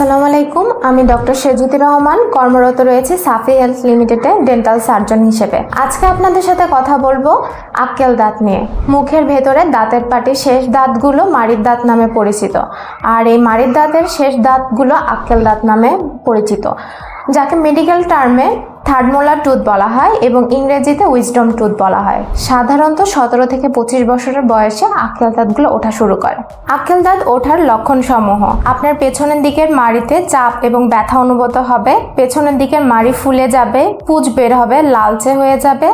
আসসালামু আলাইকুম, আমি ডক্টর সেজুতি রহমান, কর্মরত রয়েছে সাফি হেলথ লিমিটেডে ডেন্টাল সার্জন হিসেবে। আজকে আপনাদের সাথে কথা বলবো আক্কেল দাঁত নিয়ে। মুখের ভেতরে দাঁতের পাটির শেষ দাঁতগুলো মাড়ির দাঁত নামে পরিচিত, আর এই মাড়ির দাঁতের শেষ দাঁতগুলো আক্কেল দাঁত নামে পরিচিত, যাকে মেডিকেল টার্মে থার্ড মোলার টুথ বলা হয় এবং ইংরেজিতে উইজডম টুথ বলা হয়। সাধারণত 17 থেকে 25 বছরের বয়সে আক্কেল দাঁতগুলো ওঠা শুরু করে। আক্কেল দাঁত ওঠার লক্ষণ সমূহ: আপনার পেছনের দিকের মাড়িতে চাপ এবং ব্যথা অনুভূত হবে, পেছনের দিকের মাড়ি ফুলে যাবে, পুঁজ বের হবে, লালচে হয়ে যাবে,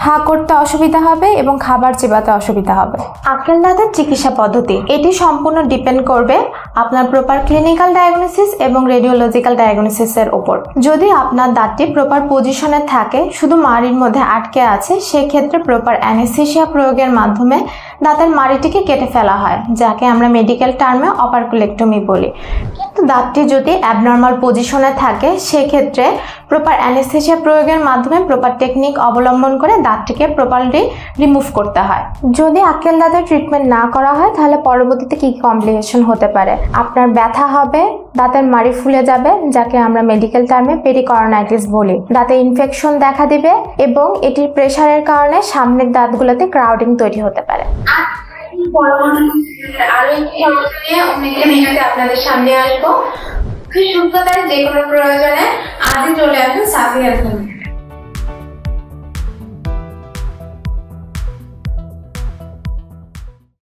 হা করতে অসুবিধা হবে এবং খাবার চিবাতে অসুবিধা হবে। আক্কেল দাঁতের চিকিৎসা পদ্ধতি, এটি সম্পূর্ণ ডিপেন্ড করবে আপনার প্রপার ক্লিনিক্যাল ডায়াগনোসিস এবং রেডিওলজিক্যাল ডায়াগনোসিসের উপর। যদি আপনার দাঁতটি প্রপার পজিশনে থাকে, শুধু মাড়ির মধ্যে আটকে আছে, সেক্ষেত্রে প্রপার অ্যানেস্থেসিয়া প্রয়োগের মাধ্যমে দাঁতের মাড়িটিকে কেটে ফেলা হয়, যাকে আমরা মেডিকেল টার্মে অপারকুলেক্টমি বলি। কিন্তু দাঁতটি যদি অ্যাবনর্মাল পজিশনে থাকে, সেক্ষেত্রে প্রপার অ্যানেস্থেসিয়া প্রয়োগের মাধ্যমে প্রপার টেকনিক অবলম্বন করে দাঁতটিকে প্রপারলি রিমুভ করতে হয়। যদি আক্কেল দাঁতের ট্রিটমেন্ট না করা হয়, তাহলে পরবর্তীতে কি কমপ্লিকেশন হতে পারে? আপনার ব্যথা হবে, দাঁতের মাড়ি ফুলে যাবে, যাকে আমরা মেডিকেল টার্মে পেরিকরনাইটিস বলি, দাঁতে ইনফেকশন দেখা দিবে এবং এটির প্রেসারের কারণে সামনের দাঁতগুলোতে ক্রাউডিং তৈরি হতে পারে। আরো একটি আপনাদের সামনে আসবো। সুস্থতার যে কোনো প্রয়োজনে আজই চলে আসুন সাফি হেলথ।